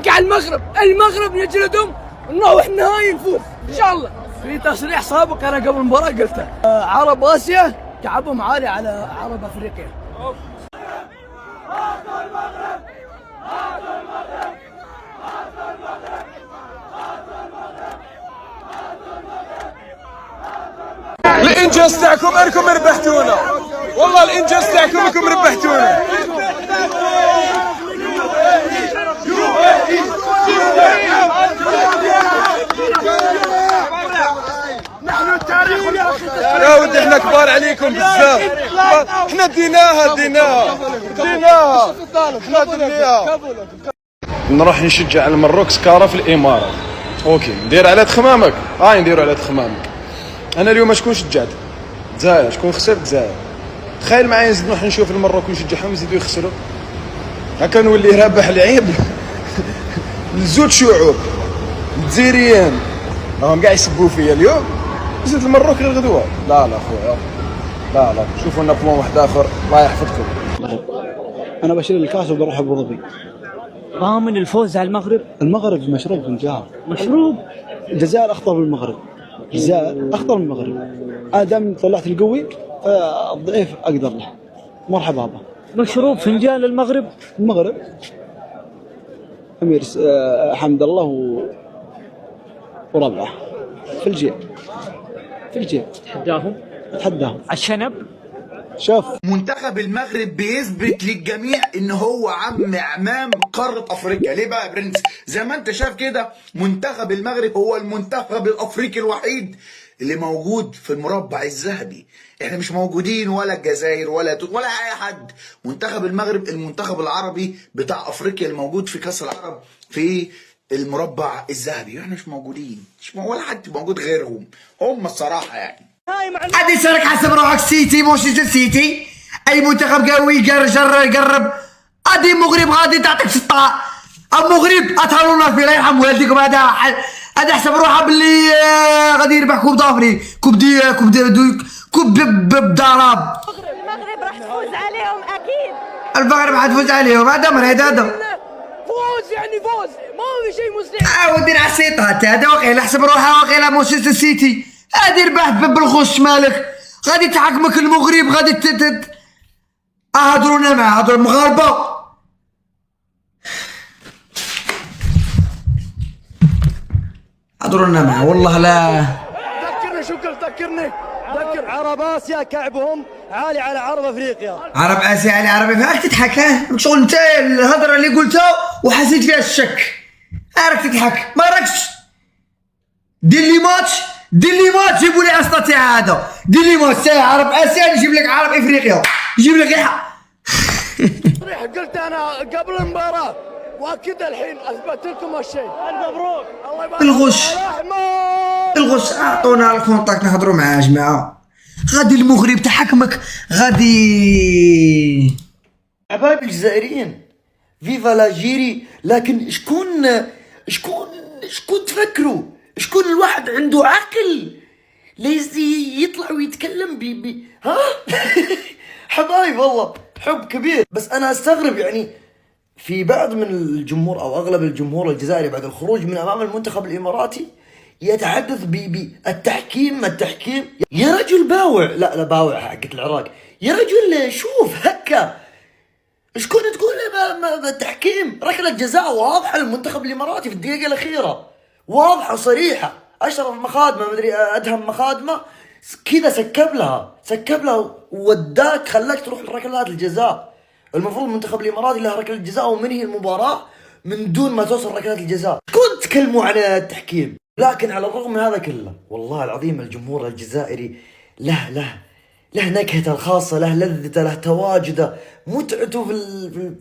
على المغرب، المغرب يجلدهم نروح النهائي نفوز ان شاء الله. في تصريح سابق انا قبل المباراه قلته، عرب اسيا كعبهم عالي على عرب افريقيا. الانجاز تاعكم انكم ربحتونا، والله الانجاز تاعكم انكم ربحتونا. نحن التاريخ يا ودي احنا كبار عليكم بزاف، احنا ديناها نروح نشجع المروك سكارة في الامارات. اوكي ندير على خمامك، نديروا على خمامك. انا اليوم شكون شجعت؟ الجزائر. شكون خسرت؟ الجزائر. تخيل معايا نزيد نروح نشوف المروك ونشجعهم يزيدوا يخسروا، هكا نولي رابح العيب لزوج شعوب الجزائريين راهم قاع يسبوا فيا اليوم، زيد المروك للغدوه. لا خويا، لا شوفوا لنا بلان واحد اخر الله يحفظكم. انا بشيل الكاس وبروح ابو ظبي. ضامن الفوز على المغرب؟ المغرب مشروب فنجان. مشروب؟ الجزائر اخطر من المغرب، الجزائر اخطر من المغرب. انا دام طلعت القوي فالضعيف اقدر له. مرحبا بابا. مشروب فنجان للمغرب؟ المغرب امير حمد الله وربعه في الجيب، تحداهم اتحداهم على الشنب. شوف منتخب المغرب بيثبت للجميع ان هو عمام قارة افريقيا. ليه بقى يا برنس؟ زي ما انت شايف كده، منتخب المغرب هو المنتخب الافريقي الوحيد اللي موجود في المربع الذهبي. احنا مش موجودين ولا الجزائر ولا اي حد. منتخب المغرب المنتخب العربي بتاع افريقيا الموجود في كاس العرب في المربع الذهبي. احنا مش موجودين، ولا حد موجود غيرهم هم الصراحة يعني. عادي سالك حسب روحك سيتي مش سيتي. اي منتخب قوي يقرب عادي المغرب غادي تعطيك 6. المغرب اطهرونا في الله يرحم والديكم. هذا حسب روحه باللي غادي يربح كوب دافري، كوب بضرب. المغرب راح تفوز عليهم اكيد. المغرب راح تفوز عليهم، هذا مريض هذا. فوز يعني فوز، ما في شيء مستحيل. ودير على السيطات هذا وقيلا حسب روحه وقيلا مانشستر سيتي. هادي ربحت بالغش مالك، غادي تحكمك المغرب غادي هضرونا معاه هضروا المغاربه. هضرونا معاه والله. لا ذكرني شو قلت؟ ذكر عرب اسيا كعبهم عالي على عرب افريقيا. عرب اسيا على عرب افريقيا. تضحك ها؟ شغل انت الهضره اللي قلتها وحسيت فيها الشك. راك تضحك ما راكش. دير لي ماتش جيبوا لي استطيع هذا. دير لي ماتش ساعه عرب اسيا نجيب لك عرب افريقيا، نجيب لك صريح قلت انا قبل المباراه واكيد الحين اثبت لكم هالشيء. مبروك الله يبارك. الغش اعطونا الكونتاكت نهضروا معاه يا جماعه. غادي المغرب تحكمك غادي. حبايب الجزائريين فيفا لاجيري. لكن شكون تفكروا؟ شكون الواحد عنده عقل ليزي يطلع ويتكلم ها؟ حبايب والله حب كبير. بس انا استغرب يعني في بعض من الجمهور او اغلب الجمهور الجزائري بعد الخروج من امام المنتخب الاماراتي يتحدث بالتحكيم. يا رجل باوع، لا باوع حقت العراق. يا رجل شوف هكا شكون تقول التحكيم؟ ركلة جزاء واضحة للمنتخب الاماراتي في الدقيقة الأخيرة، واضحة وصريحة. أشرف مخادمة مدري أدهم مخادمة كذا سكب لها ووداك خلاك تروح لركلات الجزاء. المفروض المنتخب الاماراتي له ركلة جزاء ومنهي المباراة من دون ما توصل ركلات الجزاء. كنت تكلموا عن التحكيم. لكن على الرغم من هذا كله والله العظيم الجمهور الجزائري له نكهته الخاصة، له لذته، له تواجده، متعته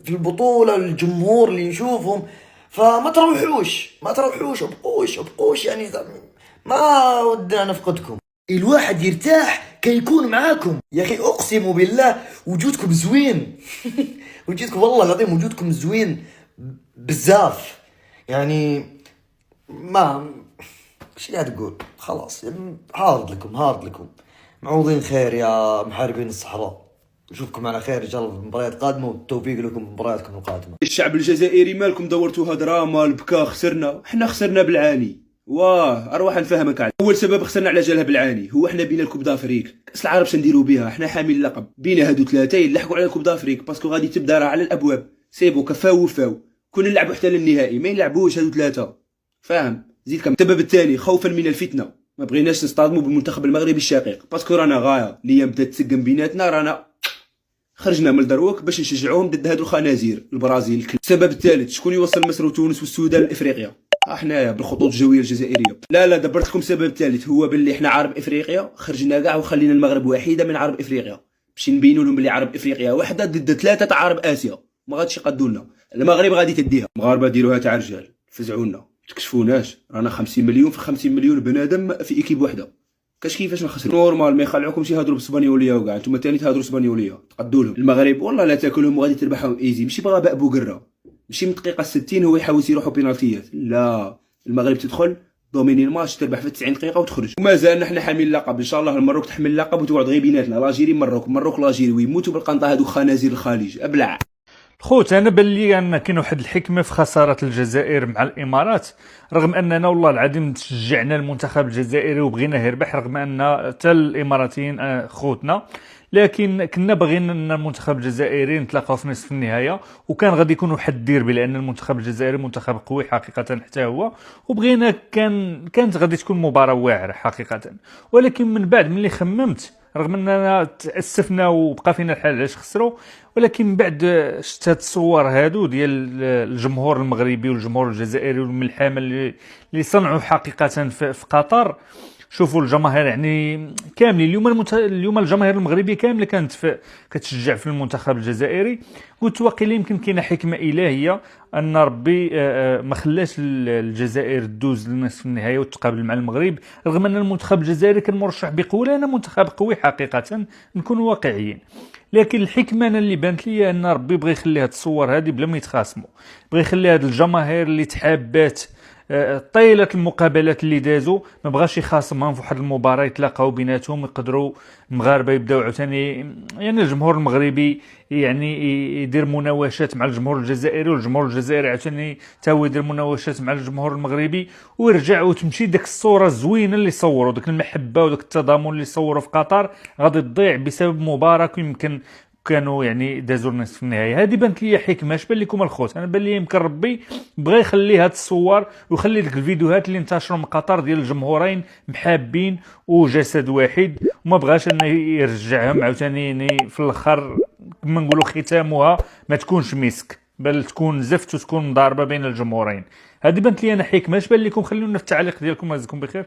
في البطولة، الجمهور اللي نشوفهم. فما تروحوش ابقوش يعني ما ودنا نفقدكم. الواحد يرتاح كي يكون معاكم. يا اخي اقسم بالله وجودكم زوين وجودكم والله العظيم وجودكم زوين بزاف يعني. ما ايش قاعد تقول؟ خلاص هارد لكم معوضين خير يا محاربين الصحراء. نشوفكم على خير ان شاء الله في المباريات القادمه، والتوفيق لكم في مبارياتكم القادمه. الشعب الجزائري مالكم دورتوها دراما البكا خسرنا، حنا خسرنا بالعاني. واه اروح نفهمك على اول سبب خسرنا على جالها بالعاني، هو حنا بينا الكوب دافريك، كاس العرب شنديرو بها، حنا حامل اللقب، بينا هادو ثلاثه يلحقوا على الكوب دافريك باسكو غادي تبدا راه على الابواب، سيبو كفاو وفاو، كنا نلعبوا حتى للنهائي ما يلعبوش هادو ثلاثه، فاهم؟ زيد كم السبب الثاني خوفا من الفتنه، ما بغيناش نصطدموا بالمنتخب المغربي الشقيق، باسكو رانا غايه اللي بدات تسقم بيناتنا، رانا خرجنا من الدروك باش نشجعوهم ضد هادو الخنازير البرازيل. السبب الثالث شكون يوصل مصر وتونس والسودان لافريقيا؟ حنايا بالخطوط الجويه الجزائريه. لا دبرت لكم سبب ثالث، هو باللي حنا عرب افريقيا خرجنا كاع وخلينا المغرب وحيده من عرب افريقيا، باش نبينوا لهم بلي عرب افريقيا وحده ضد ثلاثه عرب اسيا، ما غاديش يقدوا لنا، المغرب غادي تديها، المغاربه ديروها تاع رجال، فزعونا تكشفوناش، رانا 50 مليون في 50 مليون بنادم في ايكيب وحده، كيفاش نخسروا؟ نورمال ما يخلعوكمش يهضروا بالاسبانيوليه وكاع، نتوما ثاني تهضروا اسبانيوليه تقدوا لهم. المغرب والله لا تاكلهم وغادي تربحهم ايزي، ماشي بغباء بوقره، ماشي من الدقيقه 60 هو يحاول يروحوا بينالتيات، لا المغرب تدخل دوميني الماتش تربح في 90 دقيقه وتخرج. وما زالنا حنا حاملين اللقب، ان شاء الله المروك تحمل اللقب وتقعد غير بيناتنا، لاجيري مروك لاجيري، ويموتوا بالقنطه هذوك خنازير الخليج ابلع. خوت انا بان لي ان كاين واحد الحكمه في خساره الجزائر مع الامارات، رغم اننا والله العظيم تشجعنا المنتخب الجزائري وبغيناه يربح، رغم ان حتى الاماراتيين خوتنا، لكن كنا باغيين ان المنتخب الجزائري نتلاقاو في نصف النهايه، وكان غادي يكون واحد الديربي لان المنتخب الجزائري منتخب قوي حقيقه حتى هو، وبغينا كانت غادي تكون مباراه واعره حقيقه. ولكن من بعد ملي خممت، رغم اننا تاسفنا وبقى فينا الحال علاش خسروا، ولكن من بعد شفت هاد الصور هادو ديال الجمهور المغربي والجمهور الجزائري والملحمه اللي صنعوا حقيقه في قطر، شوفوا الجماهير يعني كاملين اليوم الجماهير المغربيه كامله كانت كتشجع في المنتخب الجزائري. قلت واقيلا يمكن كاينه حكمه الهيه ان ربي ما خلاش الجزائر تدوز لنصف النهائي وتقابل مع المغرب، رغم ان المنتخب الجزائري كان مرشح بقوه لان منتخب قوي حقيقه، نكون واقعيين. لكن الحكمه أنا اللي بانت لي ان ربي بغى يخلي هاد الصور هذه بلا ما يتخاصموا، بغى يخلي هاد الجماهير اللي تحابات طيلة المقابلات اللي دازوا ما بغاش يخاصمهم في واحد المباراه، يتلاقاو بيناتهم يقدروا المغاربه يبداو عاوتاني، يعني الجمهور المغربي يعني يدير مناوشات مع الجمهور الجزائري، والجمهور الجزائري عاوتاني تا هو يدير مناوشات مع الجمهور المغربي، ويرجع وتمشي داك الصوره الزوينه اللي صوروا، داك المحبه وداك التضامن اللي صوروا في قطر غادي تضيع بسبب مباراه يمكن كانوا يعني دازوا النصف النهائي. هذه بانت لي حكمه. اش بان لكم الخوت؟ انا بان لي يمكن ربي بغى يخلي هاد الصور ويخلي ديك الفيديوهات اللي انتشروا من قطر ديال الجمهورين محابين وجسد واحد، وما بغاش انه يرجعهم عاوتاني في الاخر كما نقولوا ختامها ما تكونش مسك، بل تكون زفت وتكون مضاربه بين الجمهورين. هذه بانت لي انا حكمه. اش بان لكم؟ خلونا في التعليق ديالكم. جزاكم بخير.